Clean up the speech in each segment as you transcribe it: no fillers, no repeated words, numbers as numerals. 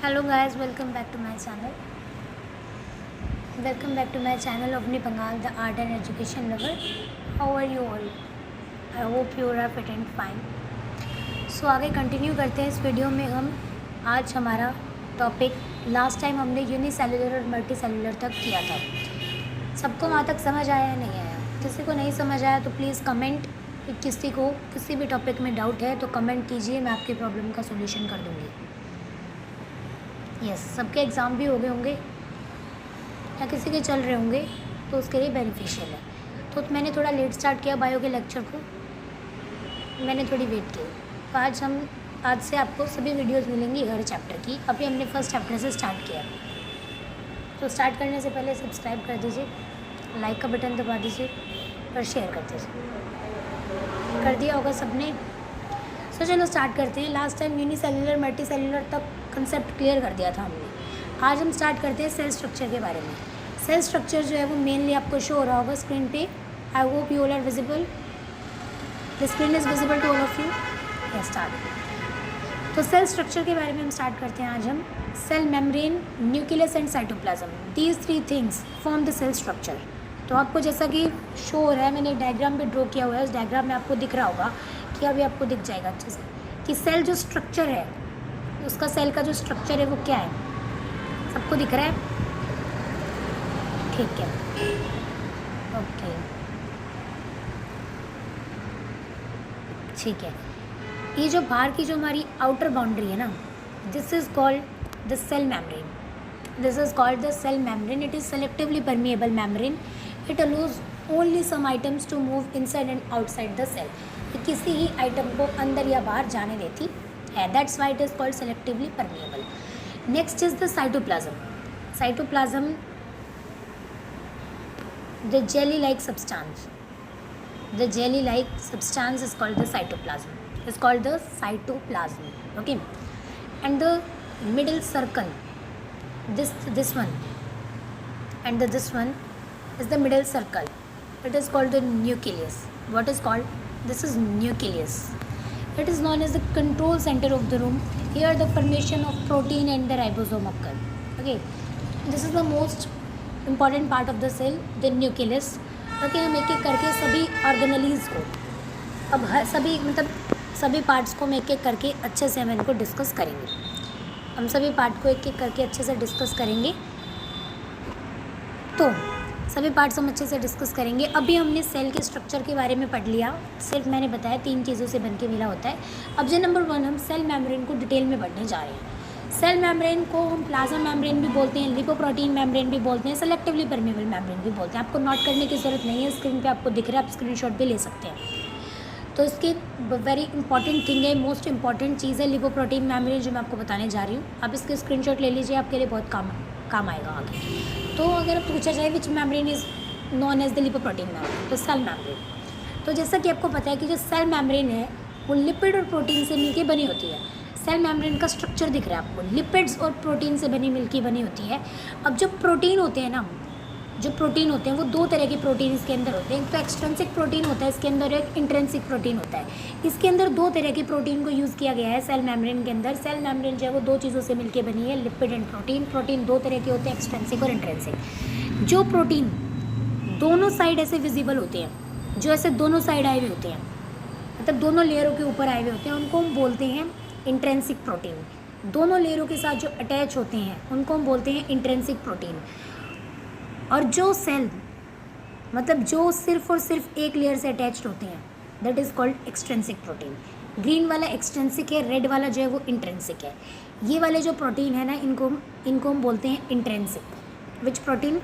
Hello guys, welcome back to my channel. Welcome back to my channel of Bengal, the art and education lover. How are you all? I hope you are fit and fine. So आगे continue करते हैं इस video में हम आज हमारा topic last time हमने unicellular और मल्टी सेलुलर तक किया था। सबको वहाँ तक समझ आया या नहीं आया? किसी को नहीं समझ आया तो प्लीज़ कमेंट, किसी को किसी भी टॉपिक में डाउट है तो कमेंट कीजिए, मैं आपकी प्रॉब्लम का सोल्यूशन कर दूँगी। यस, सबके एग्ज़ाम भी हो गए होंगे या किसी के चल रहे होंगे तो उसके लिए बेनिफिशियल है। तो मैंने थोड़ा लेट स्टार्ट किया बायो के लेक्चर को, मैंने थोड़ी वेट की। तो आज से आपको सभी वीडियोस मिलेंगी हर चैप्टर की। अभी हमने फर्स्ट चैप्टर से स्टार्ट किया, तो स्टार्ट करने से पहले सब्सक्राइब कर दीजिए, लाइक का बटन दबा दीजिए और शेयर कर दीजिए। कर दिया होगा सबने? तो चलो स्टार्ट करते हैं। Last time unicellular multi cellular तक कंसेप्ट क्लियर कर दिया था हमने। आज हम स्टार्ट करते हैं सेल स्ट्रक्चर के बारे में। सेल स्ट्रक्चर जो है वो मेनली आपको शो हो रहा होगा स्क्रीन पे। I hope you all are visible, the screen is visible to all of you. या स्टार्ट। तो सेल स्ट्रक्चर के बारे में हम स्टार्ट करते हैं आज हम। Cell membrane, nucleus and cytoplasm, these three things form the cell structure. तो आपको जैसा कि शो हो रहा है, मैंने एक डायग्राम पे ड्रॉ किया हुआ है, उस डायग्राम में आपको दिख रहा होगा कि अभी आपको दिख जाएगा अच्छे से कि सेल जो स्ट्रक्चर है, उसका सेल का जो स्ट्रक्चर है वो क्या है। सबको दिख रहा है? ठीक है, ओके, ठीक है। ये जो बाहर की जो हमारी आउटर बाउंड्री है ना, this is called the cell membrane. This is called the cell membrane. It is selectively permeable membrane. It allows only some items to move inside and outside the cell. किसी ही item को अंदर या बाहर जाने देती है। That's why it is called selectively permeable. Next is the cytoplasm. Cytoplasm, the jelly like substance, the jelly like substance is called the cytoplasm, is called the cytoplasm. Okay, and the middle circle, this one and this one is the middle circle. It is called the nucleus. What is called? This is nucleus. It is known as the control center of the room. Here the formation of protein and the ribosome occur. Okay, this is the most important part of the cell, the nucleus. Okay, हम एक एक करके सभी ऑर्गेनेलीज़ को, अब सभी सभी parts को हम एक एक करके अच्छे से हम इनको डिस्कस करेंगे। हम सभी पार्ट को एक एक करके अच्छे से डिस्कस करेंगे। तो सभी पार्ट्स हम अच्छे से डिस्कस करेंगे। अभी हमने सेल के स्ट्रक्चर के बारे में पढ़ लिया। सिर्फ मैंने बताया 3 चीज़ों से बन के मिला होता है। अब जो नंबर 1, हम सेल मेम्ब्रेन को डिटेल में पढ़ने जा रहे हैं। सेल मेम्ब्रेन को हम प्लाज्मा मेम्ब्रेन भी बोलते हैं, लिपोप्रोटीन मेम्ब्रेन भी बोलते हैं, सेलेक्टिवली परमिएबल मेम्ब्रेन भी बोलते हैं। आपको नोट करने की ज़रूरत नहीं है, स्क्रीन पे आपको दिख रहा है, आप स्क्रीनशॉट भी ले सकते हैं। तो इसकी वेरी इंपॉर्टेंट थिंग है, मोस्ट इंपॉर्टेंट चीज़ है लिपोप्रोटीन मेम्ब्रेन, जो मैं आपको बताने जा रही हूँ। आप इसके स्क्रीनशॉट ले लीजिए, आपके लिए बहुत काम आएगा आगे। तो अगर पूछा जाए which membrane is known as the lipoprotein membrane, तो सेल मेम्ब्रेन। तो जैसा कि आपको पता है कि जो सेल मेम्ब्रेन है वो लिपिड और प्रोटीन से मिलकर बनी होती है। सेल मेम्ब्रेन का स्ट्रक्चर दिख रहा है आपको, लिपिड्स और प्रोटीन से मिलकर बनी होती है। अब जो प्रोटीन होते हैं ना, जो प्रोटीन होते हैं वो 2 तरह के प्रोटीन इसके अंदर होते हैं। एक तो एक्सट्रिंसिक प्रोटीन होता है इसके अंदर, एक इंट्रिंसिक प्रोटीन होता है। इसके अंदर 2 तरह के प्रोटीन को यूज़ किया गया है सेल मेम्ब्रेन के अंदर। सेल मेम्ब्रेन जो है वो 2 चीज़ों से मिलकर बनी है, लिपिड एंड प्रोटीन। प्रोटीन 2 तरह के होते हैं, एक्सट्रिंसिक और इंट्रिंसिक। जो प्रोटीन दोनों साइड ऐसे विजिबल होते हैं, जो ऐसे दोनों साइड आए हुए होते हैं, मतलब दोनों लेयरों के ऊपर आए हुए होते हैं, उनको हम बोलते हैं इंट्रिंसिक प्रोटीन। दोनों लेयरों के साथ जो अटैच होते हैं उनको हम बोलते हैं इंट्रिंसिक प्रोटीन। और जो सेल, मतलब जो सिर्फ और सिर्फ एक लेयर से अटैच्ड होते हैं, that is called extrinsic protein. Green वाला एक्सट्रिंसिक है, रेड वाला जो है वो इंट्रिंसिक है। ये वाले जो प्रोटीन है ना, इनको हम बोलते हैं इंट्रिंसिक। विच प्रोटीन?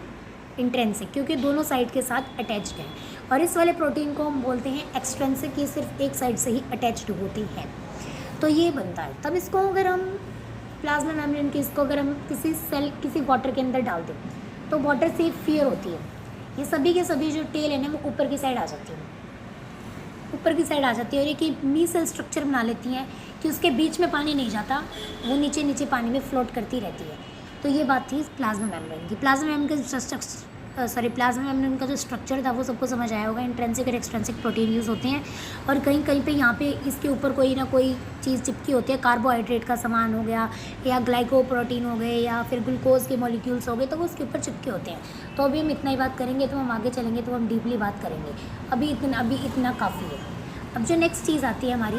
इंट्रिंसिक, क्योंकि दोनों साइड के साथ अटैच्ड है। और इस वाले प्रोटीन को हम बोलते हैं एक्सट्रिंसिक, ये सिर्फ एक साइड से ही अटैच्ड होती है। तो ये बनता है। तब इसको अगर हम प्लाज्मा मेम्ब्रेन की, इसको अगर हम किसी सेल, किसी वाटर के अंदर डाल दें तो वाटर से फियर होती है। ये सभी के सभी जो टेल है ना वो ऊपर की साइड आ जाती है, ऊपर की साइड आ जाती है। और एक मी सेल स्ट्रक्चर बना लेती हैं कि उसके बीच में पानी नहीं जाता, वो नीचे नीचे पानी में फ्लोट करती रहती है। तो ये बात थी प्लाज्मा मेम्ब्रेन की। प्लाज्मा मेम्ब्रेन का प्लाज्मा मेम्ब्रेन का जो स्ट्रक्चर था वो सबको समझ आया होगा। इंट्रिंसिक और एक्सट्रिंसिक प्रोटीन यूज़ होते हैं और कहीं कहीं पे यहाँ पे इसके ऊपर कोई ना कोई चीज़ चिपकी होती है, कार्बोहाइड्रेट का सामान हो गया या ग्लाइकोप्रोटीन हो गए या फिर ग्लूकोज के मॉलिक्यूल्स हो गए, तो वो उसके ऊपर चिपके होते हैं। तो अभी हम इतना ही बात करेंगे, तो हम आगे चलेंगे तो हम डीपली बात करेंगे। अभी इतना काफ़ी है। अब जो नेक्स्ट चीज़ आती है हमारी,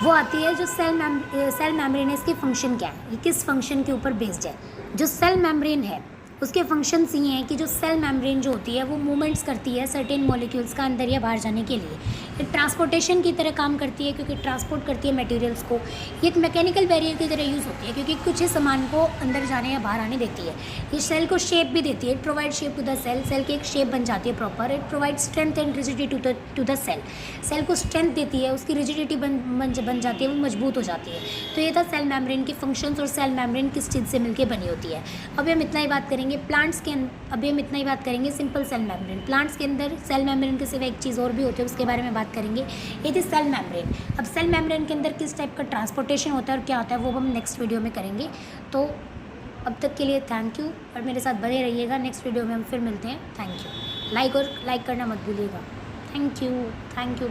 वो आती है जो सेल मेम्ब्रेन है, इसकी फ़ंक्शन क्या है, ये किस फंक्शन के ऊपर बेस्ड है। जो सेल मेम्ब्रेन है उसके फंक्शंस ये हैं कि जो सेल मेम्ब्रेन जो होती है वो मूवमेंट्स करती है सर्टेन मॉलिक्यूल्स का अंदर या बाहर जाने के लिए। ये ट्रांसपोर्टेशन की तरह काम करती है, क्योंकि ट्रांसपोर्ट करती है मटेरियल्स को। ये एक मैकेनिकल बैरियर की तरह यूज़ होती है, क्योंकि कुछ ही सामान को अंदर जाने या बाहर आने देती है। ये सेल को शेप भी देती है, it provide shape to the cell. Cell की एक शेप बन जाती है proper. It provide strength and rigidity to the cell. Cell को स्ट्रेंथ देती है, उसकी रिजिडिटी बन जाती है, वो मजबूत हो जाती है। तो ये था सेल मेम्ब्रेन के फंक्शंस और सेल मेम्ब्रेन किस चीज़ से मिलकर बनी होती है। अभी हम इतना ही बात करेंगे सिंपल सेल मेम्ब्रेन। प्लांट्स के अंदर सेल मेम्ब्रेन के सिवा एक चीज़ और भी होती है, उसके बारे में बात करेंगे। ये थी सेल मेम्ब्रेन। अब सेल मेम्ब्रेन के अंदर किस टाइप का ट्रांसपोर्टेशन होता है और क्या होता है वो हम नेक्स्ट वीडियो में करेंगे। तो अब तक के लिए थैंक यू और मेरे साथ बने रहिएगा। नेक्स्ट वीडियो में हम फिर मिलते हैं। Thank you. लाइक करना मत भूलिएगा। Thank you.